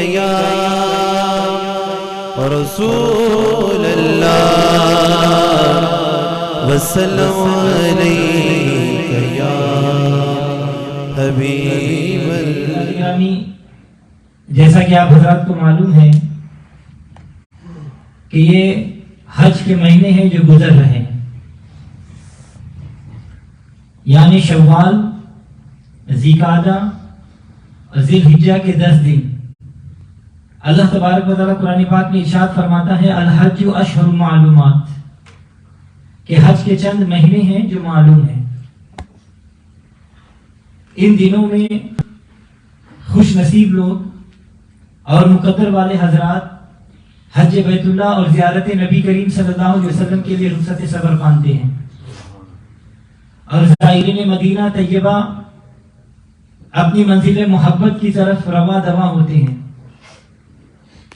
یا رسول اللہ وسلم علیک یا حبیب اللہ. جیسا کہ آپ حضرات کو معلوم ہے کہ یہ حج کے مہینے ہیں جو گزر رہے ہیں، یعنی شوال، ذیقعدہ اور ذی الحجہ کے 10 دن. اللہ تبارک و تعالیٰ قرآن پاک میں ارشاد فرماتا ہے الحج اشہر معلومات، کہ حج کے چند مہینے ہیں جو معلوم ہیں. ان دنوں میں خوش نصیب لوگ اور مقدر والے حضرات حج بیت اللہ اور زیارت نبی کریم صلی اللہ علیہ وسلم کے لیے رخصت صبر مانتے ہیں، اور زائرین مدینہ طیبہ اپنی منزل محبت کی طرف رواں دواں ہوتے ہیں،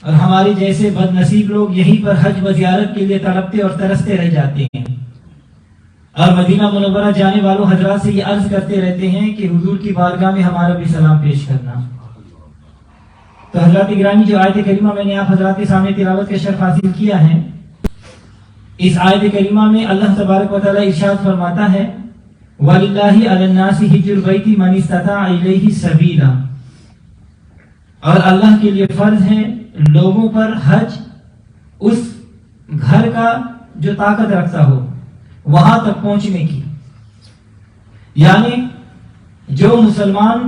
اور ہمارے جیسے بد نصیب لوگ یہیں پر حج و زیارت کے لیے تڑپتے اور ترستے رہ جاتے ہیں، اور مدینہ منورہ جانے والوں حضرات سے یہ عرض کرتے رہتے ہیں کہ حضور کی بارگاہ میں ہمارا بھی سلام پیش کرنا. تو حضرات گرامی، جو آیت کریمہ میں نے آپ حضرات کے سامنے تلاوت کا شرف حاصل کیا ہے، اس آیت کریمہ میں اللہ تبارک و تعالیٰ ارشاد فرماتا ہے وَلِلَّهِ عَلَى النَّاسِ حِجُّ الْبَيْتِ مَنِ اسْتَطَاعَ إِلَيْهِ سَبِيلًا، اور اللہ کے لیے فرض ہے لوگوں پر حج اس گھر کا جو طاقت رکھتا ہو وہاں تک پہنچنے کی. یعنی جو مسلمان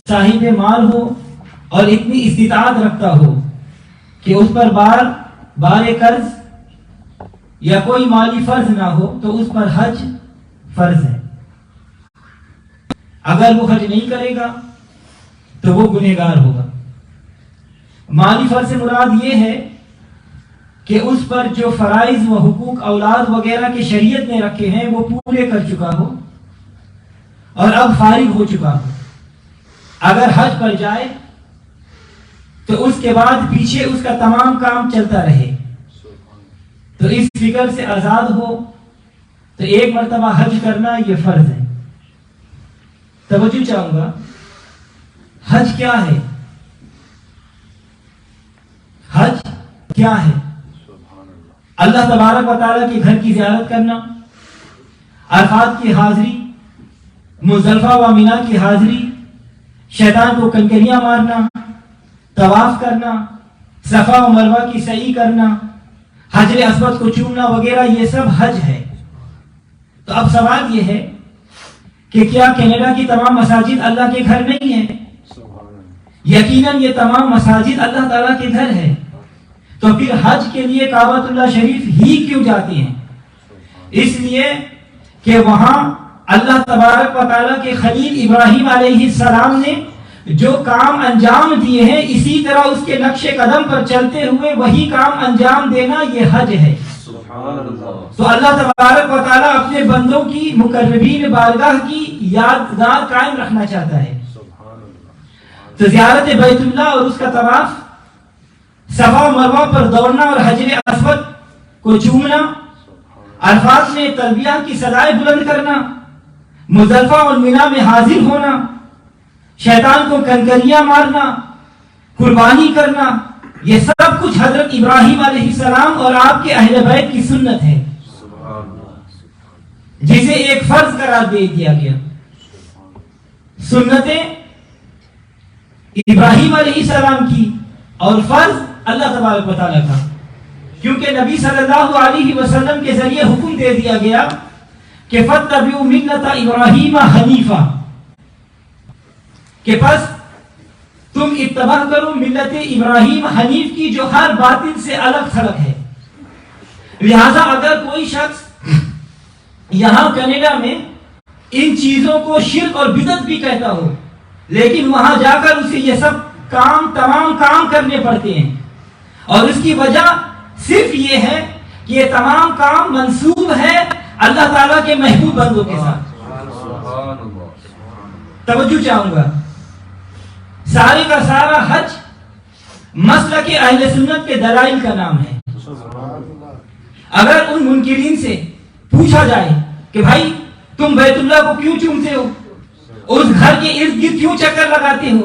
صاحب مال ہو اور اتنی استطاعت رکھتا ہو کہ اس پر بار قرض یا کوئی مالی فرض نہ ہو تو اس پر حج فرض ہے. اگر وہ حج نہیں کرے گا تو وہ گنہگار ہوگا. مالی فرض سے مراد یہ ہے کہ اس پر جو فرائض و حقوق اولاد وغیرہ کے شریعت نے رکھے ہیں وہ پورے کر چکا ہو اور اب فارغ ہو چکا ہو. اگر حج پر جائے تو اس کے بعد پیچھے اس کا تمام کام چلتا رہے، تو اس فکر سے آزاد ہو تو ایک مرتبہ حج کرنا یہ فرض ہے. توجہ چاہوں گا، حج کیا ہے؟ حج کیا ہے؟ اللہ تبارک و تعالیٰ کے گھر کی زیارت کرنا، عرفات کی حاضری، مزدلفہ و مینا کی حاضری، شیطان کو کنکریاں مارنا، طواف کرنا، صفا و مروہ کی سعی کرنا، حجر اسود کو چومنا وغیرہ، یہ سب حج ہے. تو اب سوال یہ ہے کہ کیا کینیڈا کی تمام مساجد اللہ کے گھر نہیں ہیں؟ یقیناً یہ تمام مساجد اللہ تعالیٰ کے گھر ہے. تو پھر حج کے لیے کعبۃ اللہ شریف ہی کیوں جاتے ہیں؟ اس لیے کہ وہاں اللہ تبارک و تعالیٰ کے خلیل ابراہیم علیہ السلام نے جو کام انجام دیے ہیں، اسی طرح اس کے نقش قدم پر چلتے ہوئے وہی کام انجام دینا یہ حج ہے. تو اللہ تبارک و تعالیٰ اپنے بندوں کی مقربین بارگاہ کی یادگار قائم رکھنا چاہتا ہے. تو زیارت بیت اللہ اور اس کا طواف، صفا و مروہ پر دوڑنا اور حجر اسود کو چومنا، عرفات میں تلبیہ کی صدائیں بلند کرنا، مزدلفہ اور مینا میں حاضر ہونا، شیطان کو کنکریاں مارنا، قربانی کرنا، یہ سب کچھ حضرت ابراہیم علیہ السلام اور آپ کے اہل بیت کی سنت ہے، جسے ایک فرض قرار دے دیا گیا. سنتیں ابراہیم علیہ السلام کی اور فرض اللہ تبارک و تعالیٰ کا، کیونکہ نبی صلی اللہ علیہ وسلم کے ذریعے حکم دے دیا گیا کہ فَاتَّبِعُوا مِلَّةَ إِبْرَاهِيمَ حَنِيفًا، کہ پس تم اتباع کرو ملت ابراہیم حنیف کی جو ہر باطل سے الگ تھلگ ہے. لہذا اگر کوئی شخص یہاں کینیڈا میں ان چیزوں کو شرک اور بدعت بھی کہتا ہو، لیکن وہاں جا کر اسے یہ سب تمام کام کرنے پڑتے ہیں، اور اس کی وجہ صرف یہ ہے کہ یہ تمام کام منسوب ہے اللہ تعالیٰ کے محبوب بندوں کے ساتھ. توجہ چاہوں گا، سارے کا سارا حج مسلک اہل سنت کے دلائل کا نام ہے. اگر ان منکرین سے پوچھا جائے کہ بھائی تم بیت اللہ کو کیوں چومتے ہو، اس گھر کے ارد گرد کیوں چکر لگاتے ہو،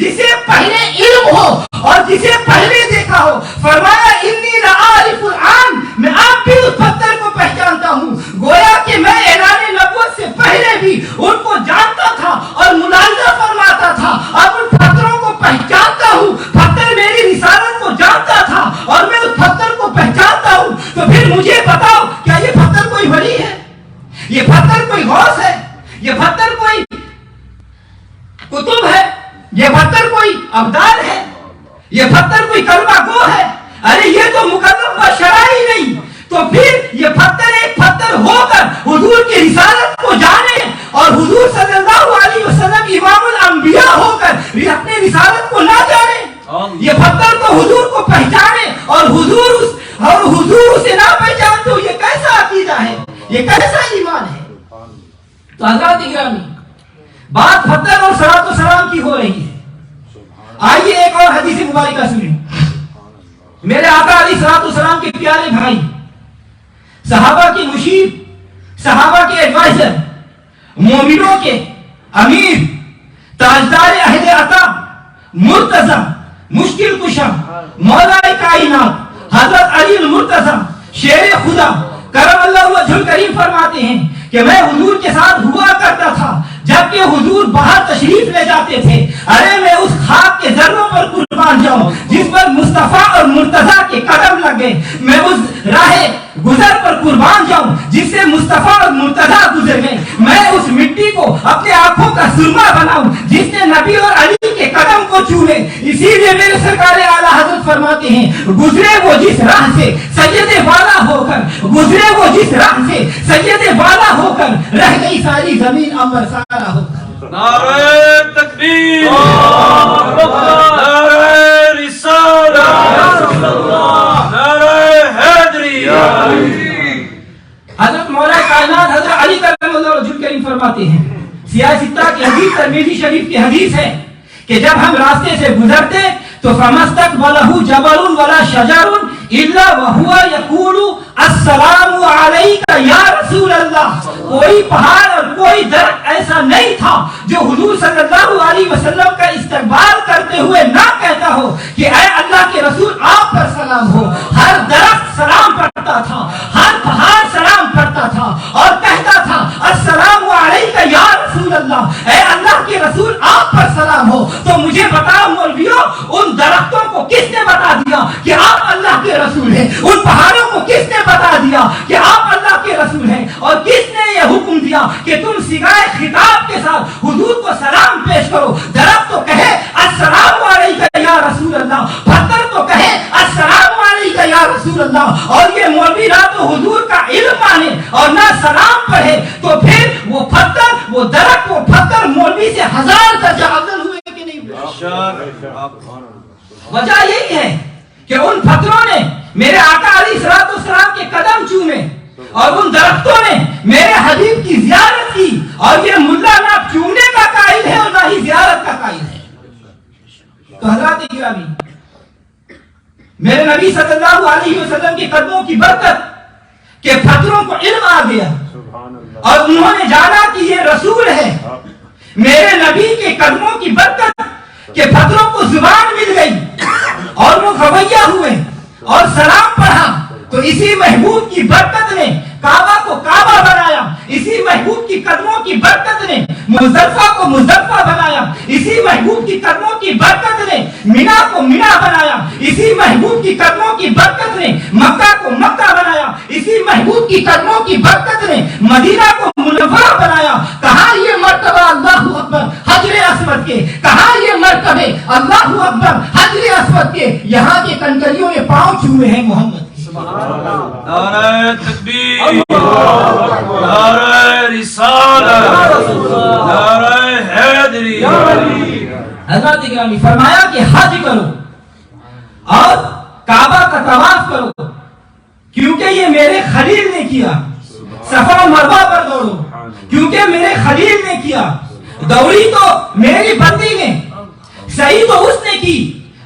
جسے پہلے علم ہو اور جسے پہلے دیکھا ہو. فرمایا انی لعارف الآن, میں اب بھی اس پتھر کو پہچانتا ہوں. گویا کہ میں اعلان نبوت سے پہلے بھی ان کو جانتا تھا اور ملاحظہ فرماتا تھا. اب ان پتھروں کو پہچانتا ہوں. پتھر میری رسالت کو جانتا تھا اور میں اس پتھر کو پہچانتا ہوں. تو پھر مجھے بتاؤ, کیا یہ پتھر کوئی ولی ہے؟ یہ پتھر کوئی غوث ہے؟ یہ پتھر کوئی کتب ہے؟ یہ پتھر کوئی ابدال ہے؟ یہ پتھر کوئی کلمہ گو ہے؟ ارے یہ تو مکلم بشرا ہی نہیں. تو پھر یہ پتھر ایک پتھر ہو کر حضور کی رسالت کو جانے اور حضور صلی اللہ علیہ وسلم امام الانبیاء ہو کر اپنے رسالت کو نہ جانے. یہ پتھر تو حضور کو پہچانے اور حضور اسے نہ پہچان. تو یہ کیسا عقیدہ ہے؟ یہ کیسا ایمان ہے؟ تو حضرات گرامی, بات پتھر اور صلاۃ و سلام کی ہو رہی ہے. آئیے ایک اور حدیث مبارکہ سنیں. میرے آقا علیہ الصلوۃ والسلام کے پیارے بھائی, صحابہ کی مشیر, صحابہ کے ایڈوائزر, مومنوں کے امیر, تاجدار عہد عطا, مرتضی, مشکل کشا, مولا کائنات حضرت علی المرتضی شیر خدا کرم اللہ وجہ الکریم فرماتے ہیں کہ میں حضور کے ساتھ ہوا کرتا تھا جبکہ حضور باہر تشریف لے جاتے تھے. ارے میں اس خاک کے ذروں پر قربان جاؤں جس پر مصطفیٰ اور مرتضیٰ کے قدم لگ گئے. میں اس راہ گزر پر قربان جاؤں جس سے مصطفیٰ اور مرتضیٰ گزر گئے. میں اس مٹی کو اپنے آنکھوں کا سرما بناؤں جس نے نبی اور علی کے قدم کو چھوئے. اسی لیے میرے سرکار اعلیٰ حضرت فرماتے ہیں, گزرے وہ جس راہ سے سید والا ہو کر, گزرے وہ جس راہ سے سید والا ہو کر, رہ گئی ساری زمین امر سارا ہو کر. نعرہ تکبیر, نعرہ رسالت, نعرہ حیدری. حضرت مولا کائنات حضرت علی کرم اللہ وجہ الکریم فرماتے ہیں, سیاہ ستہ کی حدیث, ترمذی شریف کی حدیث ہے کہ جب ہم راستے سے گزرتے تو فَمَسْتَقْبَلَهُ جَبَلٌ وَلَا شَجَرٌ إِلَّا وَهُوَ يَقُولُ السلام علیکہ یا رسول اللہ. کوئی پہاڑ اور کوئی درخت ایسا نہیں تھا جو حضور صلی اللہ علیہ وسلم کا استقبال کرتے ہوئے نہ کہتا ہو کہ اے اللہ کے رسول آپ پر سلام ہو. ہر درخت سلام پڑھتا تھا, ہر پہاڑ سلام پڑھتا تھا اور کہتا تھا السلام علیکہ یا رسول اللہ, اے اللہ کے رسول آپ پر سلام ہو. تو مجھے بتاؤ مولویوں, ان درختوں کو کس نے بتا دیا کہ آپ اللہ کے رسول ہیں؟ ان پہاڑوں کو کس نے بتا دیا کہ آپ اللہ کے رسول ہیں؟ اور کس نے یہ حکم دیا کہ تم صیغہ خطاب کے ساتھ حضور کو سلام پیش کرو؟ درخت تو کہے السلام علیکہ یا رسول اللہ, پتھر تو کہے السلام علیکہ یا رسول اللہ. اور یہ مولوی نہ تو حضور کا علم مانے اور نہ سلام پڑھے, تو پھر وہ پتھر, وہ درخت, وہ پتھر مولوی سے 1000 درجہ افضل ہوئے کہ نہیں ہوئے؟ وجہ یہی ہے کہ ان پتھروں نے میرے آقا علیہ الصلوۃ والسلام کے قدم چومے اور ان درختوں نے میرے حبیب کی زیارت کی. اور یہ ملا نہ چومنے کا قائل ہے اور نہ ہی زیارت کا قائل ہے. تو حضرات گرامی, میرے نبی صلی اللہ علیہ وسلم کے قدموں کی برکت کہ پتھروں کو علم آ گیا اور انہوں نے جانا کہ یہ رسول ہے. میرے نبی کے قدموں کی برکت کہ پتھروں کو زبان مل گئی اور وہ گویا ہوئے اور سلام پڑھا. تو اسی محبوب کی برکت نے کعبہ کو کعبہ بنایا, اسی محبوب کی قدموں کی برکت نے مزدلفہ کو مزدلفہ بنایا, اسی محبوب کی قدموں کی برکت نے مینا کو مینا بنایا, اسی محبوب کی قدموں کی برکت نے مکہ کو مکہ بنایا, اسی محبوب کی قدموں کی برکت نے مدینہ کو منورہ بنایا. کہاں یہ مرتبہ اللہ اکبر حجر اسود کے, کہاں یہ مرتبے اللہ اکبر حجر اسود کے, یہاں کے کنکریوں نے پاؤں چھوئے ہیں محمد. نعرہ تکبیر, نعرہ رسالت, نعرہ حیدری. حضرت گرامی فرمایا کہ حج کرو اور کعبہ کا طواف کرو کیونکہ یہ میرے خلیل نے کیا. صفا مروہ پر دوڑو کیونکہ میرے خلیل نے کیا. دوڑی تو میری بندی نے, صحیح تو اس نے کی,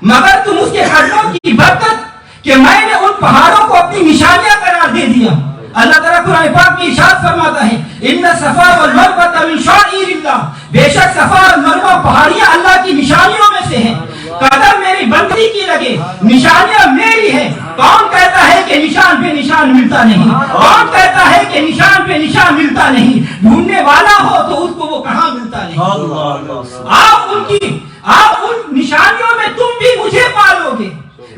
مگر تم اس کے قدموں کی برکت کہ میں نے ان پہاڑوں کو اپنی نشانیاں قرار دے دیا. اللہ تعالیٰ قرآن پاک میں ارشاد فرماتا ہے ان صفا والمروہ من شعائر اللہ, بے شک صفا اور مروہ پہاڑیاں اللہ کی نشانیوں میں ملتا نہیں؟ کون کہتا ہے کہ نشان پہ نشان ملتا نہیں؟ ڈھونڈنے والا ہو تو اس کو وہ کہاں ملتا نہیں؟ آپ ان نشانیوں میں تم بھی مجھے پالو گے،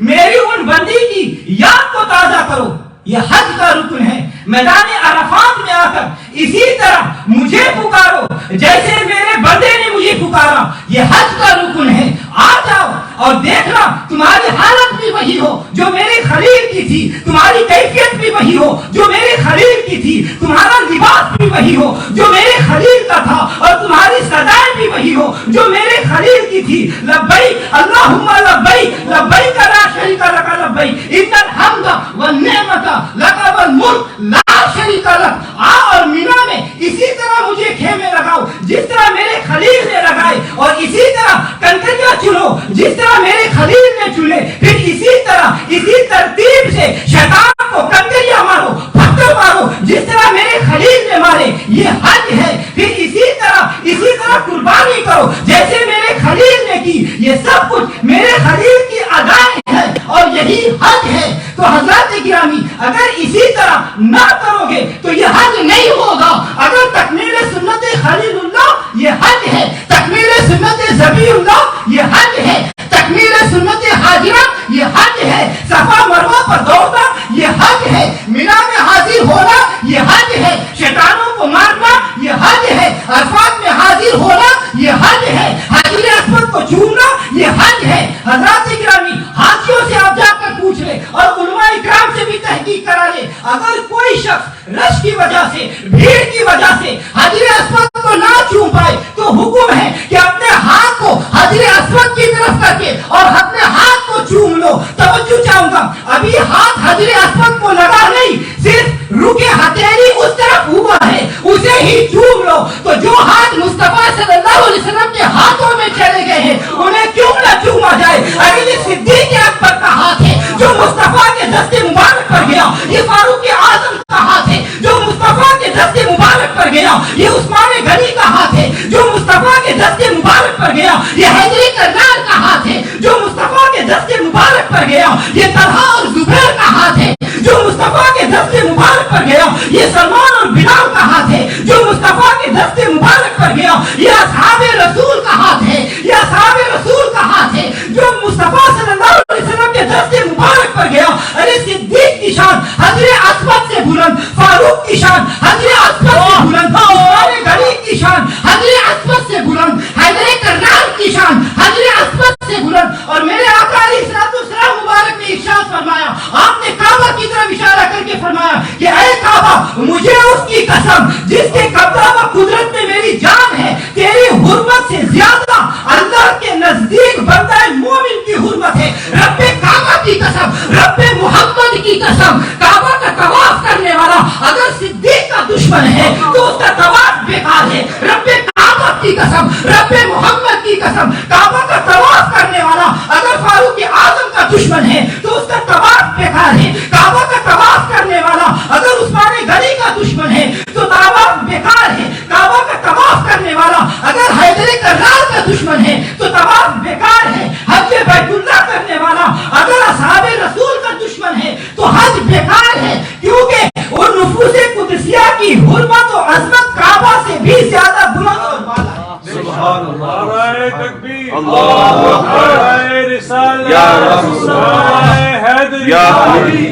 میری ان بندی کی یاد کو تازہ کرو، یہ حج کا رکن ہے۔ میدان عرفات میں آ کر اسی طرح مجھے پکارو جیسے میرے بندے نے مجھے پکارا، یہ حج کا رکن ہے۔ آ جاؤ اور دیکھنا تمہاری حالت بھی وہی ہو جو میرے خلیل کی تھی، تمہاری کیفیت بھی وہی ہو جو میرے خلیل کی تھی، تمہارا لباس بھی وہی ہو جو میرے خلیل کا تھا، اور تمہاری سزائیں بھی وہی ہو جو میرے خلیل کی تھی۔ لبیک اللہم لبیک، لبیک لا شریک لک لبیک، ان الحمد والنعمت لک والملک لا شریک لک۔ آ اور مینا میں اسی طرح مجھے خیمے لگاؤ جس طرح میرے خلیل نے لگائے، اور اسی طرح کنکریاں چنو جس طرح میرے خلیل نے چنے، پھر اسی طرح اسی ترتیب سے شیطان کو کنکریاں مارو، پتھر مارو جس طرح میرے خلیل نے مارے، یہ حج ہے۔ پھر اسی طرح قربانی کرو جیسے میرے خلیل نے کی، یہ سب کچھ میرے خلیل کی ادائیں ہے اور یہی حج ہے۔ تو حضرات گرامی، اگر اسی طرح نہ کرو گے تو یہ حج نہیں ہوگا۔ اگر تکمیل سنت خلیل اللہ یہ حج ہے، تکمیل سنت ذبیح اللہ یہ حج ہے، تکمیل سنت حاجرہ یہ حج ہے، صفا مروہ پر دوڑنا یہ حج ہے، مینا میں حاضر ہونا یہ حج ہے، شیطانوں کو مارنا یہ حج ہے، عرفات میں حاضر ہونا یہ حج ہے، حجر اسود کو چھونا یہ حج ہے۔ حضرات گرامی، حاجیوں سے آپ جا کر پوچھ لیں اور علماء اکرام سے بھی تحقیق کرا لیں، اگر کوئی شخص رش کی وجہ سے، بھیڑ کی وجہ سے حجر اسود کو نہ چھو پائے تو حکم ہے کہ اپنے ہاتھ کو حجر اسود کی طرف کر کے اور اپنے ہاتھ کو چوم لو۔ توجہ چاہوں گا، ابھی ہاتھ حجر اسود کو لگا نہیں، صرف رکے ہتھیلی اس طرف ہوا ہے، اسے ہی چوم لو۔ تو جو ہاتھ مصطفیٰ صلی اللہ علیہ وسلم کے ہاتھوں میں چلے گئے ہیں انہیں کیوں نہ چوما جائے؟ اگر یہ صدیق اکبر کا ہاتھ ہے جو مصطفیٰ کے دستے مبارک پر گیا، یہ فاروق اعظم کا ہاتھ ہے جو مصطفیٰ کے دستے مبارک پر گیا، یہ عثمان غنی کا ہاتھ ہے جو مصطفیٰ کے دستے مبارک پر گیا، یہ حیدر کرار کا ہاتھ ہے جو مصطفیٰ کے دستے مبارک پر گیا، یہ طلحہ اور زبیر کا ہاتھ ہے جو مصطفیٰ کے دستے مبارک پر گیا، یہ سلمان اور بلال کا ہاتھ ہے جو مصطفیٰ کے دستے مبارک پر گیا، یہ اصحاب رسول کا ہاتھ ہے، یہ اصحاب رسول کا ہاتھ ہے جو مصطفیٰ صلی اللہ علیہ وسلم کے دستے مبارک پر گیا۔ ارے صدیق کی شان حجر اسود سے بلند، فاروق کی شان حجر اسود سے بلند، عثمان غنی کی شان حجر اسود سے بلند، حیدر کرار کی شان حجر اسود سے بلند۔ اور میرے آقا علیہ السلام مبارک نے ارشاد فرمایا، آپ نے کعبہ کی طرف اشارہ کر کے فرمایا کہ اے کعبہ، مجھے اس کی قسم جس کے قبضہ و قدرت میں میری جان ہے، تیری حرمت سے زیادہ اللہ کے نزدیک بندہ مومن کی حرمت ہے۔ رب کعبہ کی قسم، رب محمد کی قسم، کعبہ کا طواف کرنے والا اگر صدیق کا دشمن ہے تو اس کا طواف بیکار ہے۔ رب کعبہ کی قسم، رب محمد کی قسم، کعبہ کا طواف کرنے والا اگر فاروق اعظم کا دشمن ہے تو اس کا طواف بیکار ہے۔ کعبہ کا طواف کرنے والا اگر عثمان غنی کا دشمن ہے تو طواف بیکار ہے۔ کعبہ کا طواف کرنے والا اگر حیدر کرار کا دشمن ہے تو طواف بیکار ہے۔ حج بیت اللہ کرنے والا اگر اصحاب رسول کا دشمن ہے تو حج بیکار ہے، کیونکہ وہ نفوس قدسیہ کی حرمت و عظمت کعبہ سے بھی زیادہ بلند اور بالا ہے۔ سبحان اللہ، نعرہ تکبیر، اللہ اکبر، نعرہ رسالت، یا رسول اللہ، حیدر یا علی۔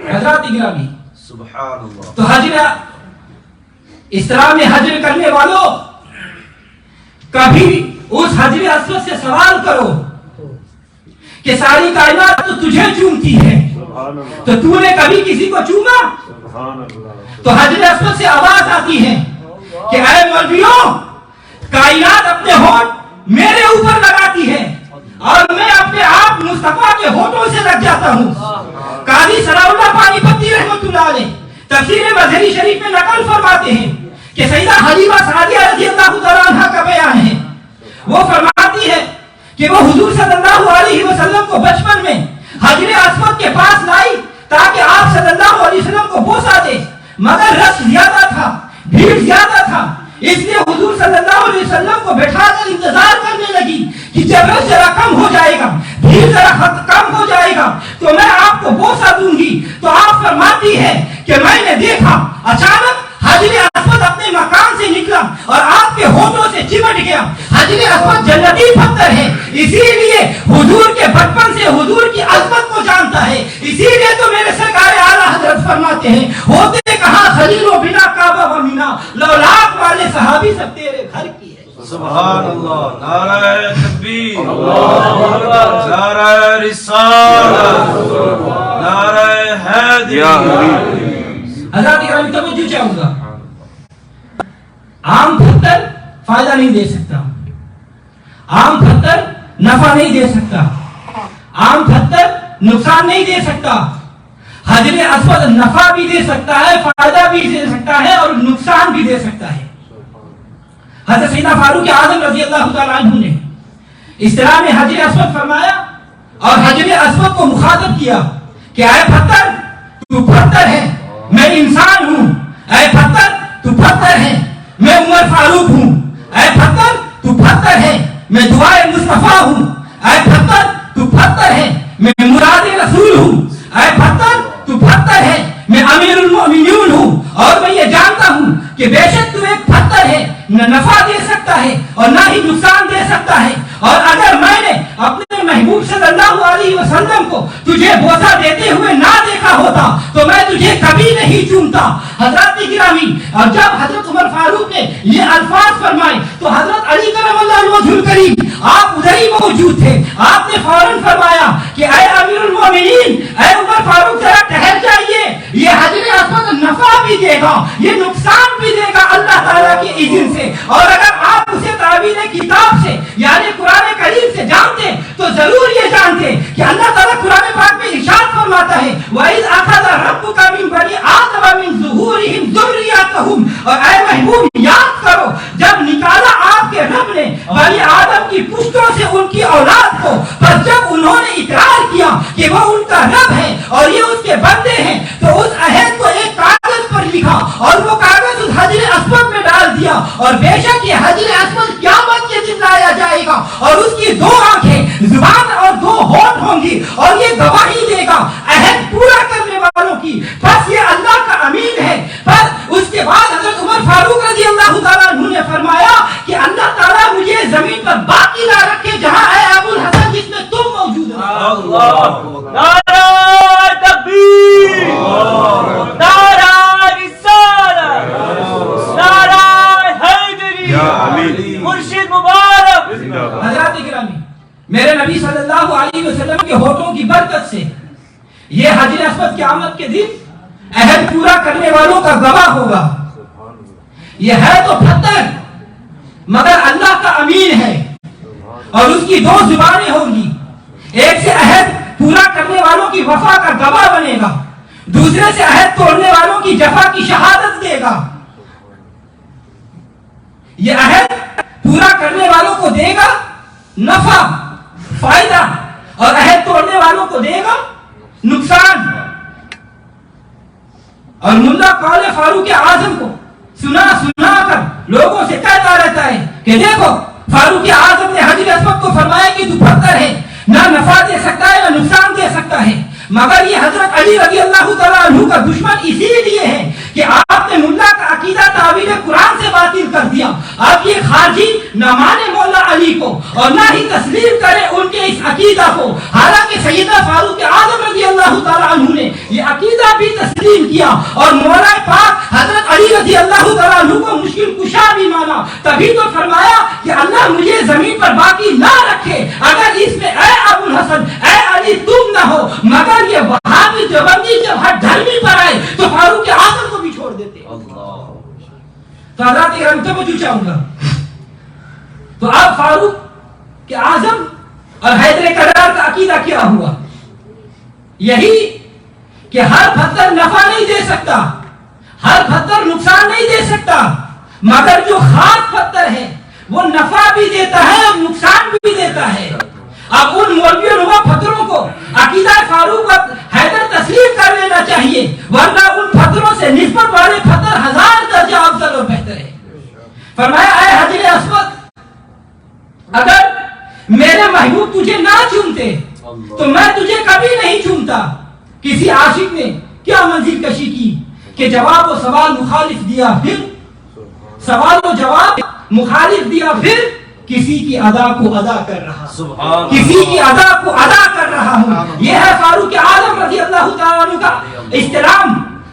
حضرات گرامی، سبحان اللہ۔ تو حجر اس طرح میں حجر کرنے والوں کبھی اس حجر اسود سے سوال کرو کہ ساری کائنات تو تجھے چومتی ہے، تو تو نے کبھی کسی کو چوما؟ تو حجر اسود سے آواز آتی ہے کہ اے مولویوں، کائنات اپنے ہونٹ میرے اوپر لگاتی ہے اور میں اپنے آپ مصطفیٰ کے ہونٹوں سے لگ جاتا ہوں۔ قاضی ثناء اللہ پانی پتی رحمۃ اللہ علیہ تفسیر مظہری شریف میں نقل فرماتے ہیں کہ سیدہ حلیمہ سعدیہ رضی اللہ تعالیٰ عنہ کا بیان ہے، وہ فرماتی ہے کہ وہ حضور صلی اللہ علیہ وسلم کو بچپن میں حجر اسود کے پاس لائی تاکہ آپ صلی اللہ علیہ وسلم کو بوسا دے، مگر رش زیادہ تھا، بھیڑ زیادہ تھا، اس لیے حضور صلی اللہ علیہ وسلم کو بٹھا کر انتظار کرنے لگی کہ جب رش ذرا کم ہو جائے گا، بھی ذرا کم ہو جائے گا تو میں آپ کو بوسہ دوں گی. تو آپ فرماتی ہے کہ میں نے دیکھا اچانک حجر اسود اپنے مکان سے نکلا اور آپ کے ہونٹوں سے چمٹ گیا. حجر اسود جنتی پتھر ہے, اسی لیے حضور کے بچپن سے حضور کی عظمت کو جانتا ہے. اسی لیے تو میرے سرکار اعلیٰ حضرت فرماتے ہیں ہوتے کہاں خلیل و بنا کعبہ و مینا, لولاک والے صحابی سب تیرے گھر کی ہے. سبحان اللہ. نعرہ تکبیر, اللہ اکبر, نعرہ رسالت, نعرہ حیدری. حضرات اکرام توجہ چاہوں گا, عام پتھر فائدہ نہیں دے سکتا, عام پتھر نفع نہیں دے سکتا, عام پتھر نقصان نہیں دے سکتا. حجر اسود نفع بھی دے سکتا ہے, فائدہ بھی دے سکتا ہے اور نقصان بھی دے سکتا ہے. حضرت سیدنا فاروق اعظم رضی اللہ تعالیٰ عنہ نے اصطلاح میں حجر اسود فرمایا اور حجر اسود کو مخاطب کیا کہ اے پتھر تو پتھر ہے, میں انسان ہوں. اے پتھر تو پتھر ہے, میں عمر فاروق ہوں. اے پتھر تو پتھر ہے, میں دعائے مصطفیٰ ہوں. اے پتھر تو پتھر ہے, میں مراد رسول ہوں. اے پتھر تو پتھر ہے, میں امیر المؤمنین ہوں. اور میں یہ جانتا ہوں کہ بے شک تو ایک پتھر ہے, نہ نفع دے سکتا ہے اور نہ ہی نقصان دے سکتا ہے. اور اگر میں نے اپنے محبوب صلی اللہ علیہ وسلم کو تجھے بوسہ دیتے ہوئے نہ دیکھا ہوتا تو میں تجھے کبھی نہیں چومتا. حضرات گرامی, اور جب حضرت عمر فاروق نے یہ الفاظ فرمائے تو حضرت علی کرم اللہ وجہ الکریم آپ ادھر ہی موجود تھے. آپ نے فوراً فرمایا کہ اے امیر المومنین, اے عمر فاروق ذرا ٹھہر جائیے, یہ حجر اسود نفع بھی دے گا, یہ نقصان بھی دے گا اللہ تعالیٰ کے اذن سے. اور اگر آپ اسے تعویل کتاب سے یعنی قرآن کریم سے جانتے تو ضرور یہ جانتے کہ اللہ تعالیٰ قرآن پاک میں ارشاد فرماتا ہے وَإِذْ أَخَذَ رَبُّكَ مِنْ بَنِي آدَمَ مِنْ ظُهُورِهِمْ ذُرِّيَّتَهُمْ. اور اے محبوب یاد کرو جب نکالا آپ کے رب نے بنی آدم کی پشتوں سے ان کی اولاد کو, پس جب انہوں نے اقرار کیا کہ وہ ان کا رب ہے اور یہ اس کے بندے ہیں تو اس عہد کو ایک کاغذ پر لکھا اور وہ کاغذ اس حجر اسود میں ڈال دیا. اور بے شک یہ حجر اسود قیامت کے دن لایا جائے گا اور اس کی 2 آنکھیں, زبان اور 2 ہونٹ ہوں گی اور یہ گواہی دے گا عہد پورا کرنے والوں کی. بس یہ اللہ کا امین ہے. پر اس کے بعد حضرت عمر فاروق رضی اللہ تعالیٰ عنہ نے فرمایا کہ اللہ تعالیٰ مجھے زمین پر باقی نہ رکھے جہاں اے ابو الحسن جس میں تم موجود ہو. اللہ, نعرہ تکبیر, نعرہ رسالت, نعرہ حیدری, مرشد مبارک. حضرات گرامی, میرے نبی صلی اللہ علیہ وسلم کے ہونٹوں کی برکت سے یہ حجر اسود قیامت کے دن عہد پورا کرنے والوں کا گواہ ہوگا. یہ ہے تو پتھر مگر اللہ کا امین ہے اور اس کی 2 زبانیں ہوں گی. ایک سے عہد پورا کرنے والوں کی وفا کا گواہ بنے گا, دوسرے سے عہد توڑنے والوں کی جفا کی شہادت دے گا. یہ عہد پورا کرنے والوں کو دے گا نفع, فائدہ, اور عہد توڑنے والوں کو دے گا نقصان. اور ملا قول فاروق اعظم کو سنا کر لوگوں سے کہتا رہتا ہے کہ دیکھو فاروق اعظم نے حجر اسود کو فرمایا کہ تو پتھر ہے, نہ نفع دے سکتا ہے نہ نقصان دے سکتا ہے. مگر یہ حضرت علی رضی اللہ تعالیٰ عنہ کا دشمن اسی لیے ہے کہ آپ نے ملا کا عقیدہ تعویل قرآن سے باطل کر دیا. اب یہ خارجی نہ مانے مولا علی کو اور نہ ہی تسلیم کرے ان کے اس عقیدہ کو, حالانکہ سیدنا فاروق اعظم رضی اللہ تعالیٰ عنہ نے یہ عقیدہ بھی تسلیم کیا اور مولا پاک حضرت علی رضی اللہ تعالیٰ عنہ کو مشکل کشا بھی مانا. تبھی تو فرمایا کہ اللہ مجھے زمین پر باقی نہ رکھے اگر اس میں اے ابو الحسن, اے علی تم نہ ہو. مگر یہ وہابی دیوبندی جب ہر دھرمی پر آئے تو فاروق اعظم کو بھی چھوڑ دیتے. تو حضرات کرام توجہ چاہوں گا, تو اب فاروق اعظم اور حیدر کرار کا عقیدہ کیا ہوا؟ یہی کہ ہر پتھر نفع نہیں دے سکتا, ہر پتھر نقصان نہیں دے سکتا, مگر جو خاص پتھر ہے وہ نفع بھی دیتا ہے اور نقصان بھی دیتا ہے. اب ان مولویوں نما پتھروں کو عقیدہ فاروق اور حیدر تسلیم کر لینا چاہیے, ورنہ ان پتھروں سے نسبت والے پتھر 1000 درجہ افضل اور بہتر ہے. فرمایا اے حجر اسود, اگر میرے محبوب تجھے نہ چومتے تو میں تجھے کبھی نہیں چومتا. کسی عاشق نے کیا منزل کشی کی کہ جواب و سوال مخالف دیا، پھر سوال و جواب مخالف دیا، پھر کسی کی ادا کو ادا کر رہا، کسی کی ادا کو ادا کر رہا ہوں. یہ ہے فاروق اعظم رضی اللہ تعالیٰ عنہ کا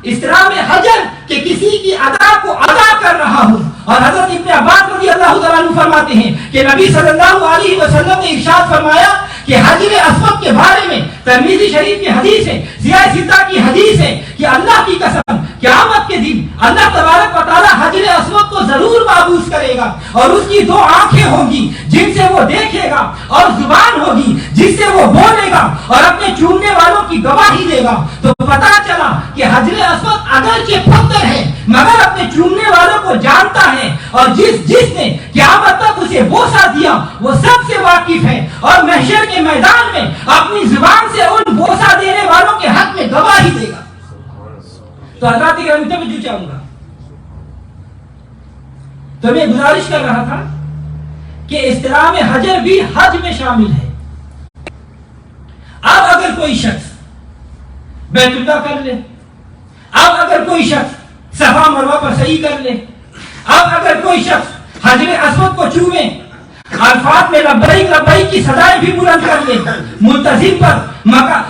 استلام حجر کہ کسی کی ادا کو ادا کر رہا ہوں. اور حضرت ابن عباس رضی اللہ تعالیٰ عنہ فرماتے ہیں کہ نبی صلی اللہ علیہ وسلم نے ارشاد فرمایا کہ حجر اسود کے بارے میں ترمذی شریف کی حدیث ہے، ضیاء ستہ کی حدیث ہے کہ اللہ کی قسم قیامت کے دن اللہ تبارک و تعالی حجر اسود کو ضرور مابوس کرے گا، اور اس کی 2 آنکھیں ہوں گی جن سے وہ دیکھے گا، اور زبان ہوگی جس سے وہ بولے گا، اور اپنے چومنے والوں کی گواہی دے گا. تو پتا چلا کہ حجر اسود اگرچہ پتھر ہے مگر اپنے چومنے والوں کو جانتا ہے، اور جس نے قیامت تک اسے بوسہ دیا وہ سب سے واقف ہے، اور محشر کے میدان میں اپنی زبان سے ان بوسہ دینے والوں کے حق میں گواہی دے گا. تو حضرات گرامی توجہ چاہوں گا، تو میں گزارش کر رہا تھا کہ استلام حجر بھی حج میں شامل ہے. اب اگر کوئی شخص بیت اللہ کر لے، اب اگر کوئی شخص صفا مروہ پر سعی کر لے، اب اگر کوئی شخص حجر اسود کو چومے، الفاظ میں لبیک لبیک کی صدائیں بھی بلند کر لے، ملتزم پر،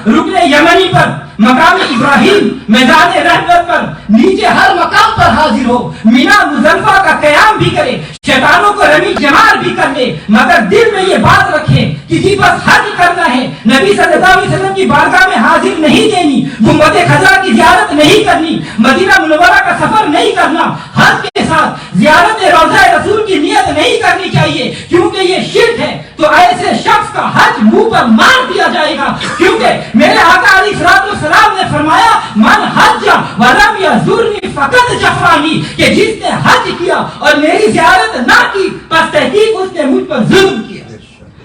رکن یمنی پر، مقام ابراہیم، میدان رحمت پر، نیچے ہر مقام پر حاضر ہو، مینا مزدلفہ کا قیام بھی کرے، شیطانوں کو رمی جمار بھی کر لے، مگر دل میں یہ بات رکھے کسی پر حج کرنا ہے، نبی صلی اللہ علیہ وسلم کی بارگاہ میں حاضر نہیں دینی، گنبد خضرا کی زیارت نہیں کرنی، مدینہ منورہ کا سفر نہیں کرنا، حج کے ساتھ زیارت روضہ رسول کی نیت نہیں کرنی چاہیے کیونکہ یہ شرک ہے. تو ایسے شخص کا حج منہ پر مار دیا جائے گا، کیونکہ میرے آقا علیہ السلام نے فرمایا من حج ولم یزورنی فقط جفانی، کہ جس نے حج کیا اور میری زیارت نہ کی پس تحقیق اس نے مجھ پر ظلم کیا.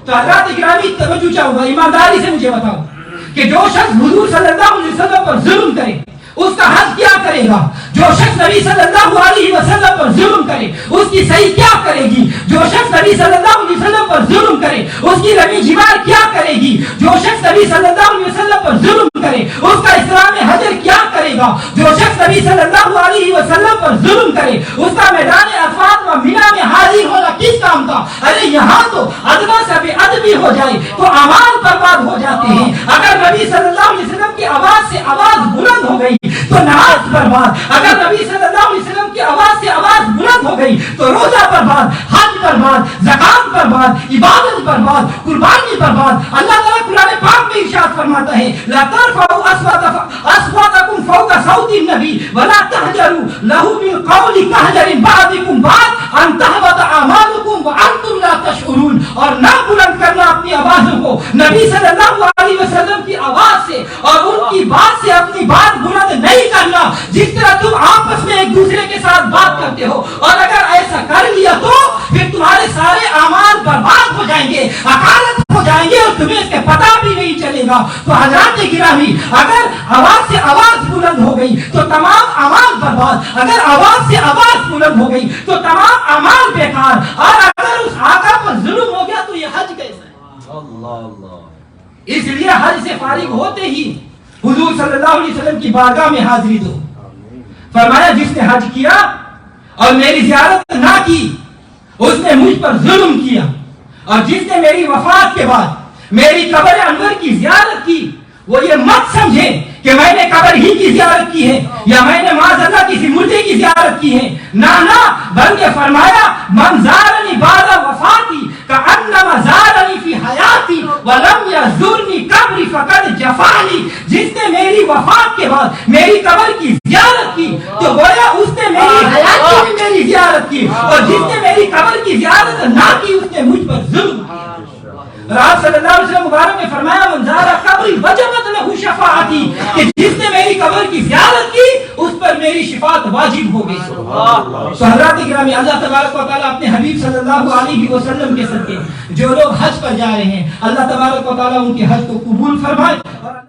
تو حضرات گرامی توجہ چاہوں گا، ایمانداری سے مجھے بتاؤ کہ جو شخص حضور صلی اللہ علیہ وسلم پر ظلم کرے اس کا حج کیا کرے گا؟ جو شخص نبی صلی اللہ علیہ وسلم پر ظلم کرے اس کی صحیح کیا کرے گی؟ جو شخص نبی صلی اللہ علیہ وسلم پر ظلم کرے اس کی رمی جمار کیا کرے گی؟ جو شخص نبی صلی اللہ علیہ وسلم پر ظلم کرے اس کا اسلام حجر کیا کرے گا؟ جو شخص نبی صلی اللہ علیہ وسلم پر ظلم کرے اس کا میدان عرفات و مینا میں حاضر ہونا کس کام کا؟ ارے یہاں تو ادنا سے بے ادبی ہو جائے تو اعمال برباد ہو جاتے ہیں. اگر نبی صلی اللہ علیہ وسلم کی آواز سے آواز بلند ہو گئی تو نماز برباد، اگر نبی صلی اللہ علیہ وسلم کی آواز سے آواز بلند ہو گئی تو روزہ برباد، حج برباد، زکات برباد، عبادت برباد، قربانی برباد. اللہ تعالیٰ قرآن پاک میں ارشاد فرماتا ہے لا ترفعوا اصواتکم فوق صوت النبی ولا تهجروا له بالقول كهجر بعضكم بعض ان تحبط اعمالكم وانتم لا تشعرون. اور نہ بلند کرنا اپنی آوازوں کو نبی صلی اللہ علیہ وسلم کی آواز سے اور ان کی بات سے اپنی بات بلند نہیں کرنا جس طرح تم آپس میں ایک دوسرے کے ساتھ بات کرتے ہو. اور اگر ایسا کر لیا تو پھر تمہارے سارے اعمال برباد ہو جائیں گے، حقارت ہو جائیں گے اور تمہیں اس کا پتہ بھی نہیں چلے گا. تو حضرات گرامی اگر آواز سے آواز بلند ہو گئی تو تمام اعمال برباد، اگر آواز سے آواز بلند ہو گئی تو تمام اعمال بیکار، اور اگر اس آقا پر ظلم ہو گیا تو یہ حج کیسا ہے؟ اس لیے حج سے فارغ ہوتے ہی حضور صلی اللہ علیہ وسلم کی بارگاہ میں حاضری دو. فرمایا جس نے حج کیا اور میری زیارت نہ کی اس نے مجھ پر ظلم کیا، اور جس نے میری وفات کے بعد میری قبر انور کی زیارت کی وہ یہ مت سمجھے کہ میں نے قبر ہی کی زیارت کی ہے یا میں نے معاذ اللہ کسی مردے کی زیارت کی ہے. نہ بلکہ فرمایا من زارنی بعد وفاتی کأنما زارنی فی حیاتی ولم یزورنی قبری فقد جفانی. جس نے میری وفات کے بعد میری قبر کی زیارت کی تو گویا اس نے میری حیات کی بھی میری زیارت کی، اور جس نے میری قبر کی زیارت نہ کی اس نے مجھ پر ظلم کیا. آپ صلی اللہ علیہ وسلم مبارک نے فرمایا من زار قبری وجبت له شفاعتی، کہ جس نے میری قبر کی زیارت کی اس پر میری شفاعت واجب ہو گئی. تو حضرات گرامی اللہ تبارک و تعالیٰ اپنے حبیب صلی اللہ علیہ وسلم کے صدقے جو لوگ حج پر جا رہے ہیں اللہ تبارک و تعالیٰ ان کے حج کو قبول فرمائے.